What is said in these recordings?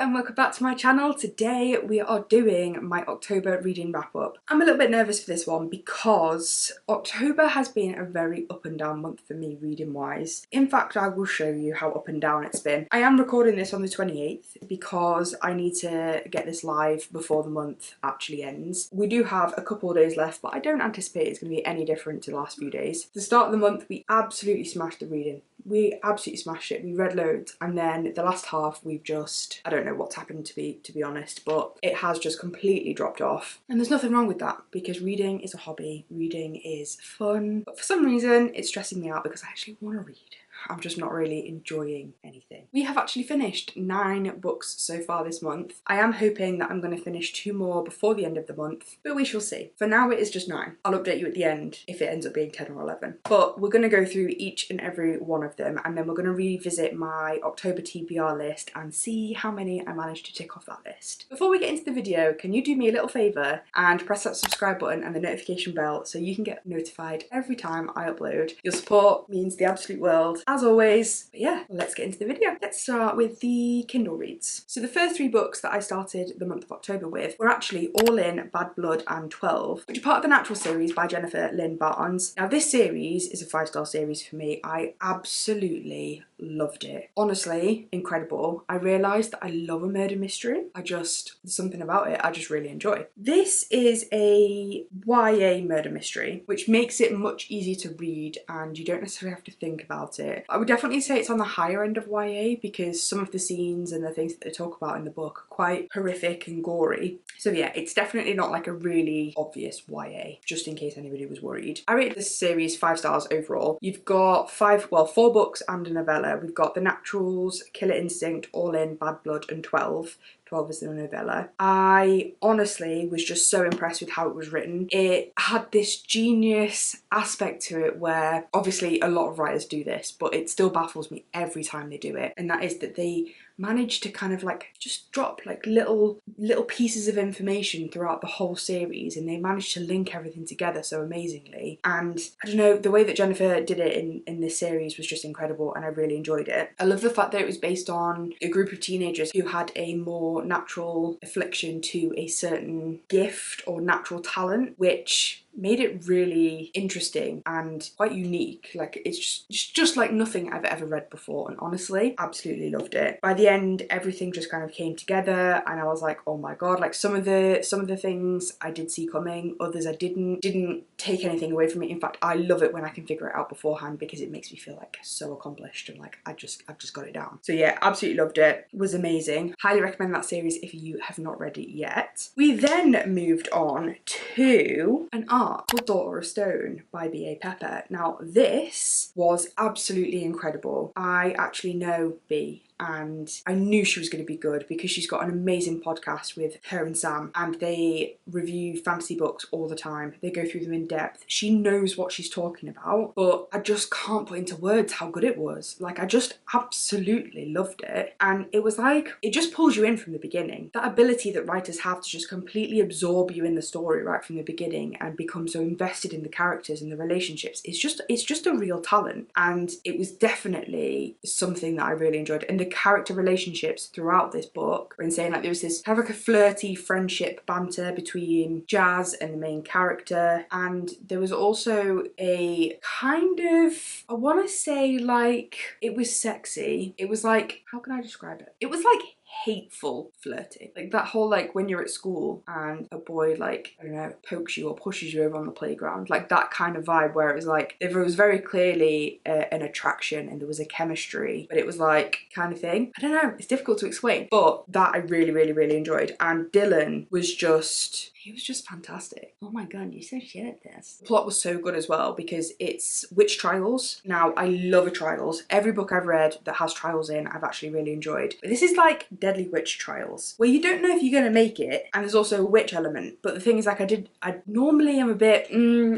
and welcome back to my channel. Today we are doing my October reading wrap up. I'm a little bit nervous for this one because October has been a very up and down month for me reading wise. In fact, I will show you how up and down it's been. I am recording this on the 28th because I need to get this live before the month actually ends. We do have a couple of days left, but I don't anticipate it's going to be any different to the last few days. The start of the month we absolutely smashed the reading. We absolutely smashed it. We read loads, and then the last half we've just, I don't know what's happened to be honest, but it has just completely dropped off. And there's nothing wrong with that because reading is a hobby, reading is fun, but for some reason it's stressing me out because I actually want to read. I'm just not really enjoying anything. We have actually finished 9 books so far this month. I am hoping that I'm going to finish 2 more before the end of the month, but we shall see. For now it is just 9. I'll update you at the end if it ends up being 10 or 11. But we're going to go through each and every one of them, and then we're going to revisit my October TBR list and see how many I managed to tick off that list. Before we get into the video, can you do me a little favour and press that subscribe button and the notification bell so you can get notified every time I upload? Your support means the absolute world, as always. But yeah, let's get into the video. Let's start with the Kindle reads. So the first 3 books that I started the month of October with were actually All In, Bad Blood and 12, which are part of the Natural series by Jennifer Lynn Barnes. Now this series is a 5-star series for me. I absolutely loved it. Honestly, incredible. I realised that I love a murder mystery. There's something about it I just really enjoy. This is a YA murder mystery, which makes it much easier to read and you don't necessarily have to think about it. I would definitely say it's on the higher end of YA because some of the scenes and the things that they talk about in the book are quite horrific and gory. So yeah, it's definitely not like a really obvious YA, just in case anybody was worried. I rated this series 5 stars overall. You've got 4 books and a novella. We've got The Naturals, Killer Instinct, All In, Bad Blood and 12. 12 is the novella. I honestly was just so impressed with how it was written. It had this genius aspect to it where obviously a lot of writers do this, but it still baffles me every time they do it. And that is that they manage to kind of like just drop like little pieces of information throughout the whole series, and they manage to link everything together so amazingly. And I don't know, the way that Jennifer did it in this series was just incredible and I really enjoyed it. I love the fact that it was based on a group of teenagers who had a more natural affliction to a certain gift or natural talent, which made it really interesting and quite unique. Like it's just like nothing I've ever read before, and honestly absolutely loved it. By the end everything just kind of came together and I was like, oh my god, like some of the things I did see coming, others I didn't take anything away from it. In fact, I love it when I can figure it out beforehand because it makes me feel like so accomplished and like I've just got it down. So yeah, absolutely loved it. It was amazing. Highly recommend that series if you have not read it yet. We then moved on to an art called Daughter of Stone by B.A. Pepper. Now this was absolutely incredible. I actually know B and I knew she was going to be good because she's got an amazing podcast with her and Sam, and they review fantasy books all the time. They go through them in depth. She knows what she's talking about, but I just can't put into words how good it was. Like I just absolutely loved it, and it was like it just pulls you in from the beginning. That ability that writers have to just completely absorb you in the story right from the beginning and become so invested in the characters and the relationships, it's just a real talent, and it was definitely something that I really enjoyed. And the character relationships throughout this book were insane. Like there was this kind of like a flirty friendship banter between Jazz and the main character, and there was also a kind of, I want to say like it was sexy. It was like, how can I describe it? It was like hateful flirting, like that whole like when you're at school and a boy like, I don't know, pokes you or pushes you over on the playground, like that kind of vibe where it was like there was very clearly an attraction and there was a chemistry, but it was like kind of thing. I don't know, it's difficult to explain, but that I really enjoyed. And Dylan was just, he was just fantastic. Oh my god, you're so shit at this. The plot was so good as well because it's witch trials. Now I love a trials. Every book I've read that has trials in I've actually really enjoyed, but this is like Deadly Witch Trials, where you don't know if you're gonna make it, and there's also a witch element. But the thing is, like I normally am a bit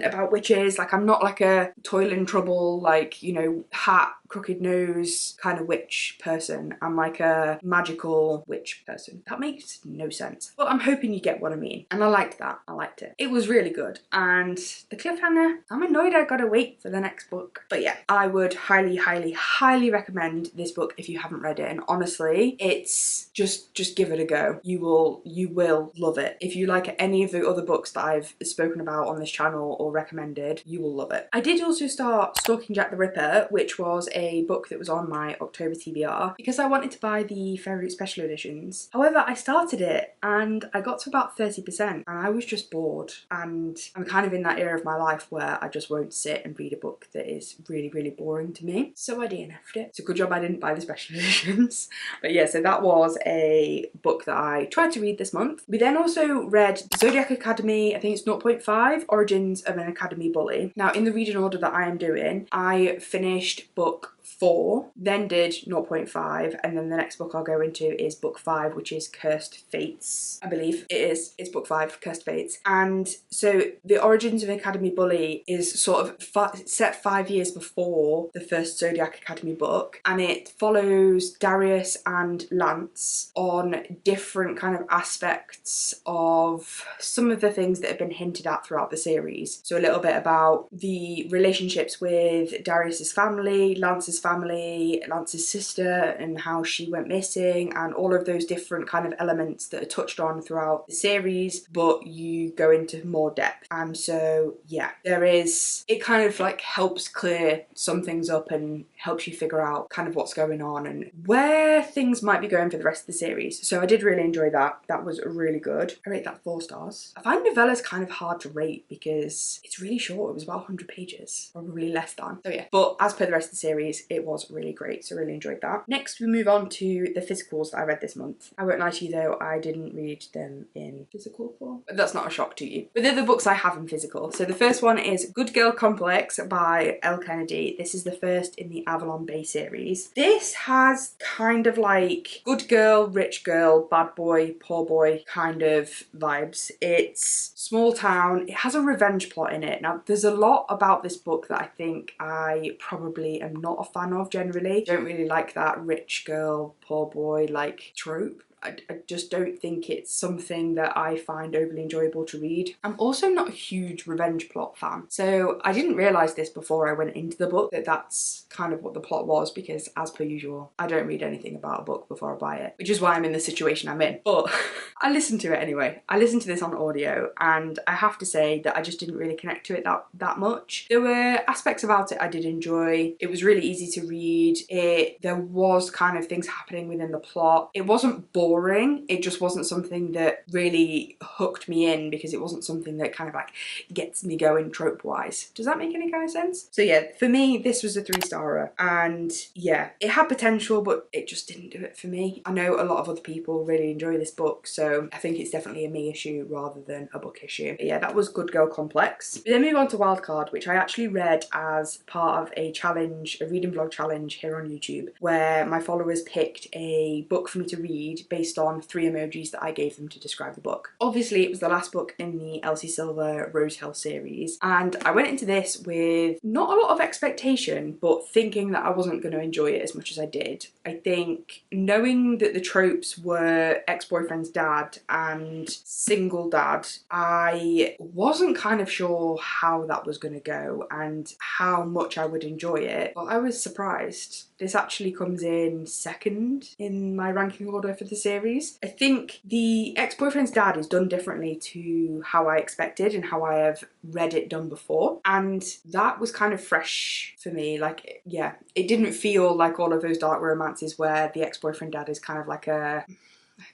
about witches. Like I'm not like a toil in trouble, like, you know, hat, crooked nose kind of witch person. I'm like a magical witch person. That makes no sense, but I'm hoping you get what I mean. And I liked that. I liked it. It was really good. And the cliffhanger, I'm annoyed I gotta wait for the next book. But yeah, I would highly recommend this book if you haven't read it. And honestly, it's it's just give it a go. You will love it. If you like any of the other books that I've spoken about on this channel or recommended, you will love it. I did also start Stalking Jack the Ripper, which was a book that was on my October TBR because I wanted to buy the Fairy Root Special Editions. However, I started it and I got to about 30% and I was just bored, and I'm kind of in that era of my life where I just won't sit and read a book that is really boring to me. So I DNF'd it. It's a good job I didn't buy the special editions. But yeah, so that was a book that I tried to read this month. We then also read Zodiac Academy, I think it's 0.5, Origins of an Academy Bully. Now in the reading order that I am doing, I finished book 4, then did 0.5, and then the next book I'll go into is book 5, which is Cursed Fates. I believe it is. It's book 5, Cursed Fates. And so the Origins of an Academy Bully is sort of set 5 years before the first Zodiac Academy book, and it follows Darius and Lance on different kind of aspects of some of the things that have been hinted at throughout the series. So a little bit about the relationships with Darius's family, Lance's family, Lance's sister, and how she went missing, and all of those different kind of elements that are touched on throughout the series, but you go into more depth. And so yeah, it kind of like helps clear some things up and helps you figure out kind of what's going on and where things might be going for the rest of the series. So I did really enjoy that. That was really good. I rate that 4 stars. I find novellas kind of hard to rate because it's really short. It was about 100 pages, probably less than. So yeah, but as per the rest of the series, it was really great. So really enjoyed that. Next, we move on to the physicals that I read this month. I won't lie to you though, I didn't read them in physical form. But that's not a shock to you. But they're the books I have in physical. So the first one is Good Girl Complex by Elle Kennedy. This is the first in the Avalon Bay series. This has kind of like good girl, rich girl, bad boy, poor boy kind of vibes. It's small town. It has a revenge plot in it. Now, there's a lot about this book that I think I probably am not a fan of generally. Don't really like that rich girl, poor boy like trope. I just don't think it's something that I find overly enjoyable to read. I'm also not a huge revenge plot fan, so I didn't realise this before I went into the book that that's kind of what the plot was, because as per usual, I don't read anything about a book before I buy it, which is why I'm in the situation I'm in. But I listened to it anyway. I listened to this on audio and I have to say that I just didn't really connect to it that much. There were aspects about it I did enjoy. It was really easy to read. There was kind of things happening within the plot. It wasn't boring. It just wasn't something that really hooked me in because it wasn't something that kind of like gets me going trope wise. Does that make any kind of sense? So yeah, for me, this was a 3-starer, and yeah, it had potential, but it just didn't do it for me. I know a lot of other people really enjoy this book, so I think it's definitely a me issue rather than a book issue. But yeah, that was Good Girl Complex. We then move on to Wildcard, which I actually read as part of a challenge, a reading vlog challenge here on YouTube, where my followers picked a book for me to read based on 3 emojis that I gave them to describe the book. Obviously, it was the last book in the Elsie Silver Rose Hill series, and I went into this with not a lot of expectation, but thinking that I wasn't going to enjoy it as much as I did. I think knowing that the tropes were ex-boyfriend's dad and single dad, I wasn't kind of sure how that was going to go and how much I would enjoy it, but I was surprised. This actually comes in 2nd in my ranking order for the series. I think the ex-boyfriend's dad is done differently to how I expected and how I have read it done before, and that was kind of fresh for me. Like, yeah, it didn't feel like all of those dark romances where the ex-boyfriend dad is kind of like I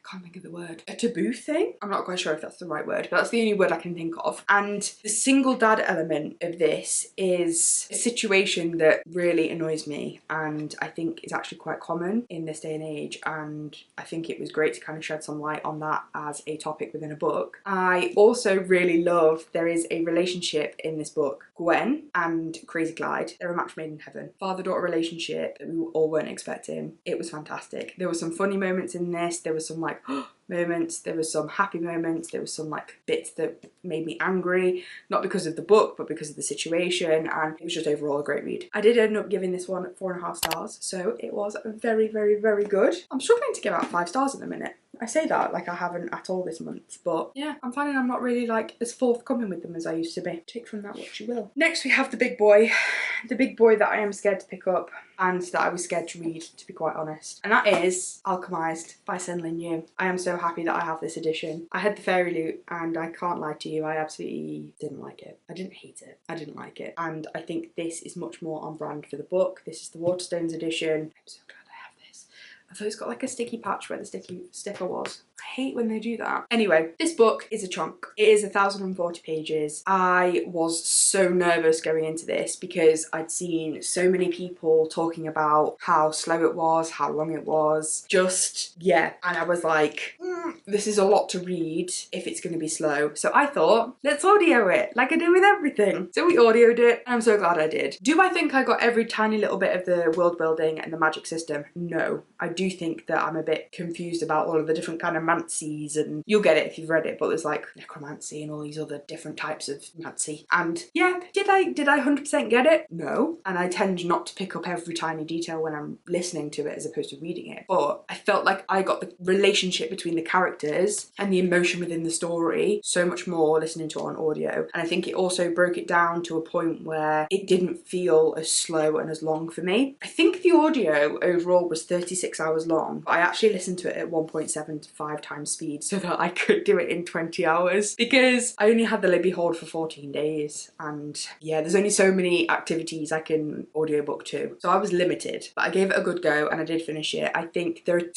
can't think of the word, a taboo thing? I'm not quite sure if that's the right word, but that's the only word I can think of. And the single dad element of this is a situation that really annoys me, and I think is actually quite common in this day and age, and I think it was great to kind of shed some light on that as a topic within a book. I also really love there is a relationship in this book, Gwen and Crazy Clyde. They're a match made in heaven. Father-daughter relationship that we all weren't expecting. It was fantastic. There were some funny moments in this, there was some like moments, there was some happy moments, there was some like bits that made me angry, not because of the book but because of the situation, and it was just overall a great read. I did end up giving this one 4.5 stars, so it was very good. I'm struggling to give out 5 stars at the minute. I say that like I haven't at all this month, but yeah, I'm finding I'm not really like as forthcoming with them as I used to be. Take from that what you will. Next we have the big boy that I am scared to pick up and that I was scared to read, to be quite honest, and that is Alchemized by Senlin Yu. I am so happy that I have this edition. I had the Fairy Loot and I can't lie to you, I absolutely didn't like it. I didn't hate it, I didn't like it, and I think this is much more on brand for the book. This is the Waterstones edition. I'm so glad I have this. Although it's got like a sticky patch where the sticker was. I hate when they do that. Anyway, this book is a chunk. It is 1,040 pages. I was so nervous going into this because I'd seen so many people talking about how slow it was, how long it was, just, yeah. And I was like, this is a lot to read if it's going to be slow. So I thought, let's audio it like I do with everything. So we audioed it and I'm so glad I did. Do I think I got every tiny little bit of the world building and the magic system? No. I do think that I'm a bit confused about all of the different kind of mancies, and you'll get it if you've read it, but there's like necromancy and all these other different types of mancy. And yeah, did I 100% get it? No. And I tend not to pick up every tiny detail when I'm listening to it as opposed to reading it. But I felt like I got the relationship between the characters and the emotion within the story so much more listening to it on audio. And I think it also broke it down to a point where it didn't feel as slow and as long for me. I think the audio overall was 36 hours long, but I actually listened to it at 1.75 times speed so that I could do it in 20 hours because I only had the Libby hold for 14 days, and yeah, there's only so many activities I can audiobook to, so I was limited, but I gave it a good go and I did finish it. I think there are is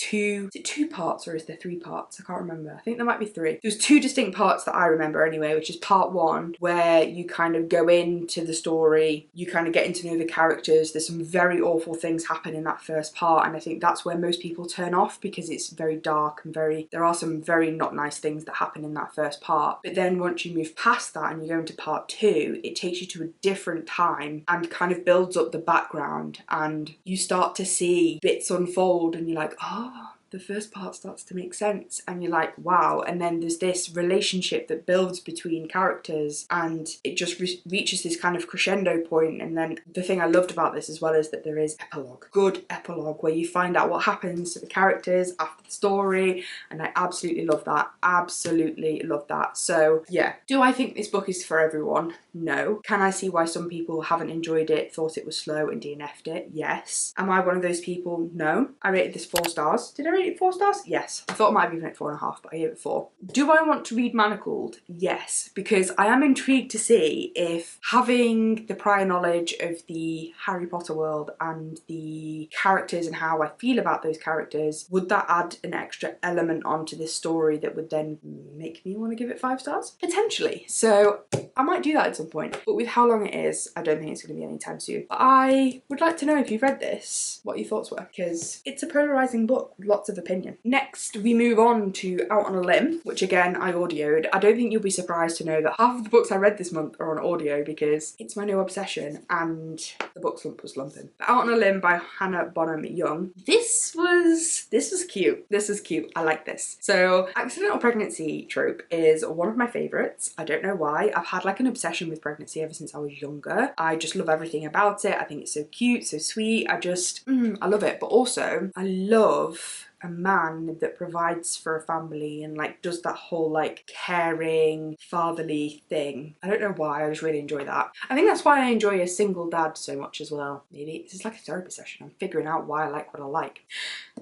it two parts or is there three parts? I can't remember. I think there might be three. There's two distinct parts that I remember anyway, which is part one where you kind of go into the story, you kind of getting to know the characters. There's some very awful things happen in that first part, and I think that's where most people turn off because it's very dark and there are some very not nice things that happen in that first part. But then once you move past that and you go into part two, it takes you to a different time and kind of builds up the background, and you start to see bits unfold and you're like, oh, the first part starts to make sense, and you're like, wow. And then there's this relationship that builds between characters and it just reaches this kind of crescendo point. And then the thing I loved about this as well is that there is epilogue, good epilogue, where you find out what happens to the characters after the story, and I absolutely love that. Absolutely love that. So yeah, do I think this book is for everyone? No. Can I see why some people haven't enjoyed it, thought it was slow and DNF'd it? Yes. Am I one of those people? No. I rated this 4 stars. Did I rate it 4 stars? Yes. I thought I might have given it 4.5, but I gave it 4. Do I want to read Manacled? Yes, because I am intrigued to see if having the prior knowledge of the Harry Potter world and the characters and how I feel about those characters, would that add an extra element onto this story that would then make me want to give it 5 stars? Potentially. So I might do that at some point, but with how long it is, I don't think it's going to be anytime soon. But I would like to know, if you've read this, what your thoughts were, because it's a polarising book with lots of opinion. Next, we move on to Out on a Limb, which again, I audioed. I don't think you'll be surprised to know that half of the books I read this month are on audio because it's my new obsession, and the book slump was slumping. But Out on a Limb by Hannah Bonham Young. This was cute. This is cute. I like this. So, accidental pregnancy trope is one of my favourites. I don't know why. I've had like an obsession with pregnancy ever since I was younger. I just love everything about it. I think it's so cute, so sweet. I just, I love it. But also, I love a man that provides for a family and like does that whole like caring fatherly thing. I don't know why, I just really enjoy that. I think that's why I enjoy A Single Dad so much as well. Maybe this is like a therapy session. I'm figuring out why I like what I like.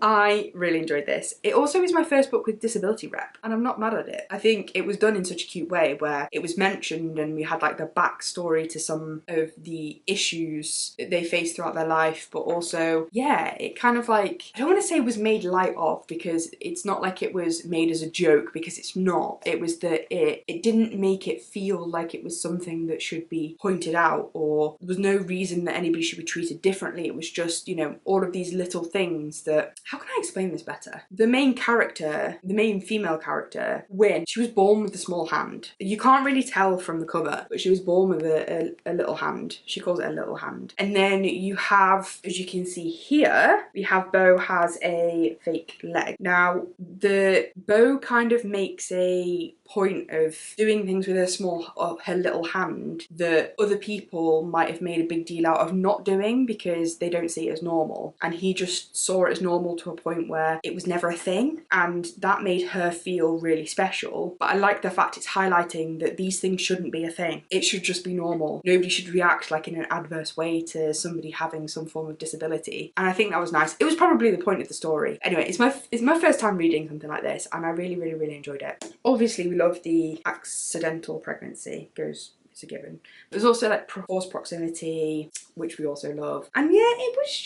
I really enjoyed this. It also is my first book with disability rep, and I'm not mad at it. I think it was done in such a cute way where it was mentioned and we had like the backstory to some of the issues that they faced throughout their life, but also, yeah, it kind of like, I don't want to say it was made light of because it's not like it was made as a joke, because it's not. It was that it didn't make it feel like it was something that should be pointed out, or there was no reason that anybody should be treated differently. It was just, you know, all of these little things that, how can I explain this better? The main character, the main female character, Wynne, she was born with a small hand. You can't really tell from the cover, but she was born with a little hand. She calls it a little hand. And then you have, as you can see here, we have Beau has a fake leg. Now, the Beau kind of makes a point of doing things with her little hand that other people might have made a big deal out of not doing because they don't see it as normal, and he just saw it as normal to a point where it was never a thing, and that made her feel really special. But I like the fact it's highlighting that these things shouldn't be a thing. It should just be normal. Nobody should react like in an adverse way to somebody having some form of disability, and I think that was nice. It was probably the point of the story. Anyway, it's my first time reading something like this, and I really enjoyed it. Obviously, we love the accidental pregnancy. It's a given. There's also like forced proximity, which we also love. And yeah, it was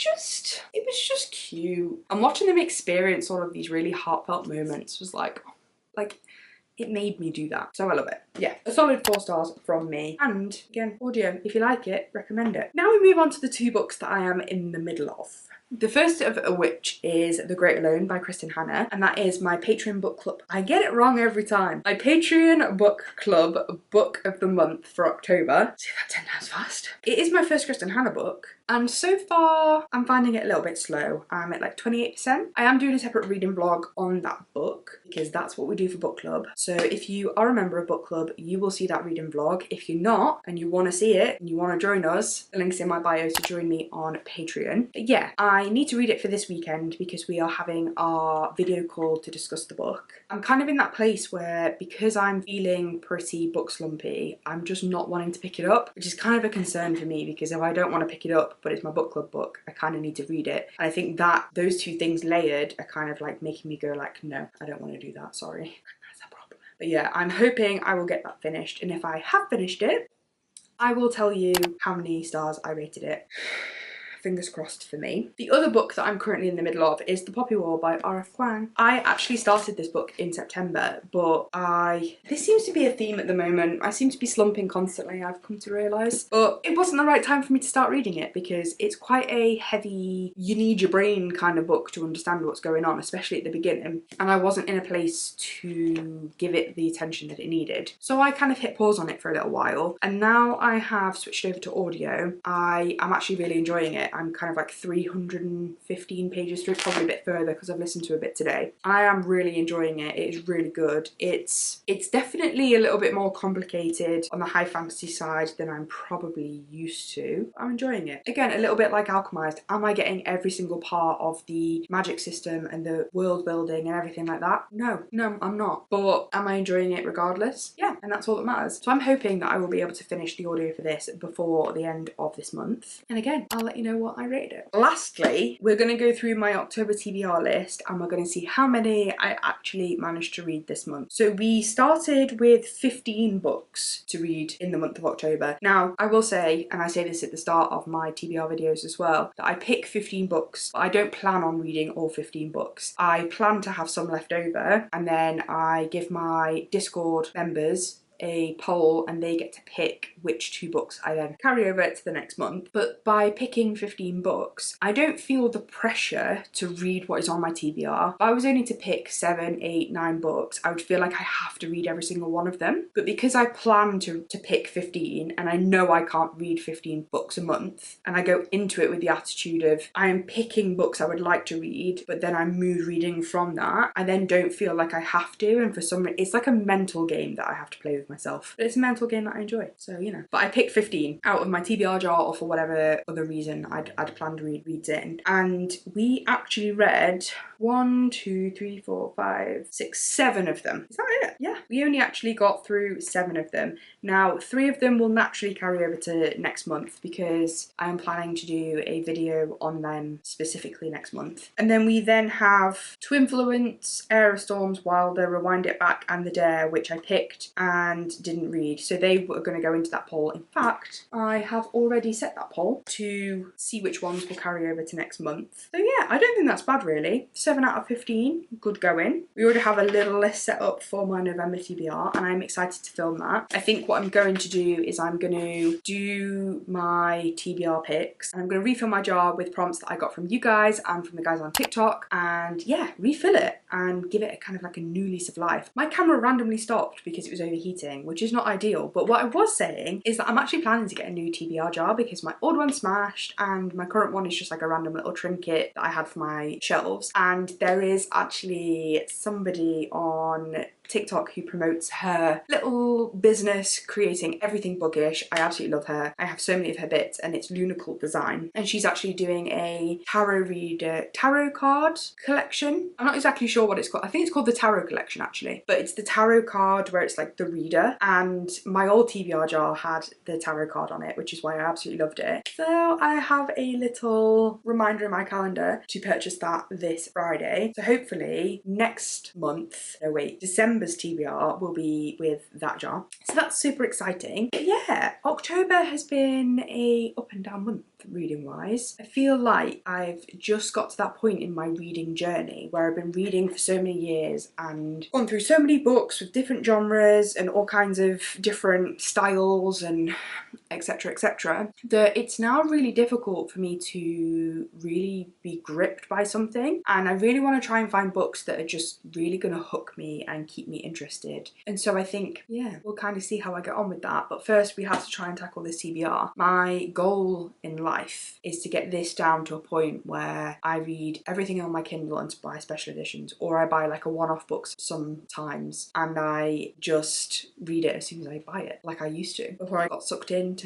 just cute. And watching them experience all of these really heartfelt moments was like it made me do that. So I love it. Yeah, a solid 4 stars from me. And again, audio, if you like it, recommend it. Now we move on to the 2 books that I am in the middle of. The first of which is The Great Alone by Kristen Hanna, and that is my Patreon book club. I get it wrong every time. My Patreon book club book of the month for October. See that 10 times fast. It is my first Kristen Hanna book, and so far I'm finding it a little bit slow. I'm at like 28%. I am doing a separate reading vlog on that book because that's what we do for book club. So if you are a member of book club, you will see that reading vlog. If you're not and you want to see it and you want to join us, the link's in my bio to join me on Patreon. But yeah, I need to read it for this weekend because we are having our video call to discuss the book. I'm kind of in that place where, because I'm feeling pretty book slumpy, I'm just not wanting to pick it up, which is kind of a concern for me because if I don't want to pick it up but it's my book club book, I kind of need to read it. And I think that those 2 things layered are kind of like making me go like, no, I don't want to do that, sorry. That's a problem. But yeah, I'm hoping I will get that finished, and if I have finished it, I will tell you how many stars I rated it. Fingers crossed for me. The other book that I'm currently in the middle of is The Poppy War by R.F. Kuang. I actually started this book in September, but this seems to be a theme at the moment. I seem to be slumping constantly, I've come to realise. But it wasn't the right time for me to start reading it because it's quite a heavy, you need your brain kind of book to understand what's going on, especially at the beginning. And I wasn't in a place to give it the attention that it needed. So I kind of hit pause on it for a little while, and now I have switched over to audio. I am actually really enjoying it. I'm kind of like 315 pages through, probably a bit further because I've listened to a bit today. I am really enjoying it. It is really good. It's definitely a little bit more complicated on the high fantasy side than I'm probably used to. I'm enjoying it. Again, a little bit like Alchemized. Am I getting every single part of the magic system and the world building and everything like that? No, I'm not. But am I enjoying it regardless? Yeah, and that's all that matters. So I'm hoping that I will be able to finish the audio for this before the end of this month. And again, I'll let you know what I rated it. Lastly, we're going to go through my October TBR list and we're going to see how many I actually managed to read this month. So we started with 15 books to read in the month of October. Now, I will say, and I say this at the start of my TBR videos as well, that I pick 15 books, but I don't plan on reading all 15 books. I plan to have some left over, and then I give my Discord members a poll and they get to pick which 2 books I then carry over to the next month. But by picking 15 books, I don't feel the pressure to read what is on my TBR. If I was only to pick 7, 8, 9 books, I would feel like I have to read every single one of them. But because I plan to pick 15 and I know I can't read 15 books a month, and I go into it with the attitude of I am picking books I would like to read, but then I move reading from that, I then don't feel like I have to, and for some reason it's like a mental game that I have to play with myself. But it's a mental game that I enjoy, so you know. But I picked 15 out of my TBR jar, or for whatever other reason I'd planned to read reads in. And we actually read 1, 2, 3, 4, 5, 6, 7 of them. Is that it? Yeah. We only actually got through 7 of them. Now, 3 of them will naturally carry over to next month because I am planning to do a video on them specifically next month. And then we then have Twinfluence, Air of Storms, Wilder, Rewind It Back, and The Dare, which I picked and didn't read. So they were going to go into that poll. In fact, I have already set that poll to see which ones will carry over to next month. So yeah, I don't think that's bad really. 7 out of 15, good going. We already have a little list set up for my November TBR and I'm excited to film that. I think what I'm going to do is I'm going to do my TBR picks and I'm going to refill my jar with prompts that I got from you guys and from the guys on TikTok, and yeah, refill it and give it a kind of like a new lease of life. My camera randomly stopped because it was overheating, which is not ideal, but what I was saying is that I'm actually planning to get a new TBR jar because my old one smashed and my current one is just like a random little trinket that I had for my shelves. And there is actually somebody on TikTok who promotes her little business creating everything bookish. I absolutely love her. I have so many of her bits, and it's Lunacle Design. And she's actually doing a tarot card collection. I'm not exactly sure what it's called. I think it's called the Tarot Collection actually, but it's the tarot card where it's like the reader, and my old TBR jar had the tarot card on it, which is why I absolutely loved it. So I have a little reminder in my calendar to purchase that this Friday. So hopefully next month, no wait, December's TBR will be with that jar. So that's super exciting. But yeah, October has been a up and down month reading wise. I feel like I've just got to that point in my reading journey where I've been reading for so many years and gone through so many books with different genres and all kinds of different styles and etc, etc, that it's now really difficult for me to really be gripped by something, and I really want to try and find books that are just really going to hook me and keep me interested. And so I think, yeah, we'll kind of see how I get on with that, but first we have to try and tackle this TBR. My goal in life is to get this down to a point where I read everything on my Kindle and buy special editions, or I buy like a one-off books sometimes and I just read it as soon as I buy it, like I used to before I got sucked into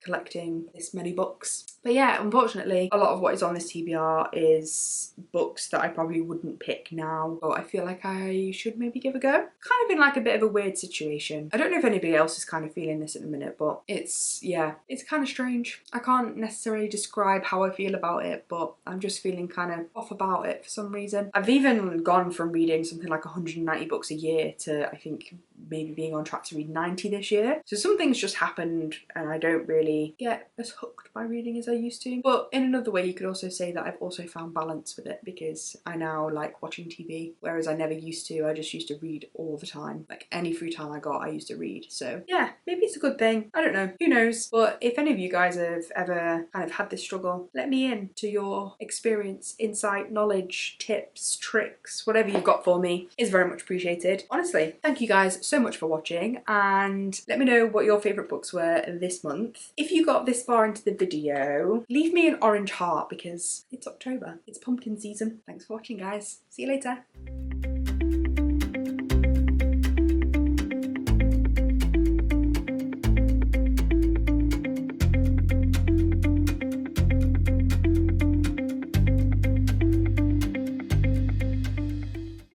collecting this many books. But yeah, unfortunately a lot of what is on this TBR is books that I probably wouldn't pick now, but I feel like I should maybe give a go. Kind of in like a bit of a weird situation. I don't know if anybody else is kind of feeling this at the minute, but it's kind of strange. I can't necessarily describe how I feel about it, but I'm just feeling kind of off about it for some reason. I've even gone from reading something like 190 books a year to I think maybe being on track to read 90 this year. So some things just happened and I don't really get as hooked by reading as I used to. But in another way you could also say that I've also found balance with it, because I now like watching TV, whereas I never used to. I just used to read all the time. Like any free time I got I used to read. So yeah, maybe it's a good thing. I don't know, who knows. But if any of you guys have ever kind of had this struggle, let me in to your experience, insight, knowledge, tips, tricks, whatever you've got for me is very much appreciated. Honestly, thank you guys so much for watching, and let me know what your favourite books were this month. If you got this far into the video, leave me an orange heart because it's October. It's pumpkin season. Thanks for watching guys. See you later.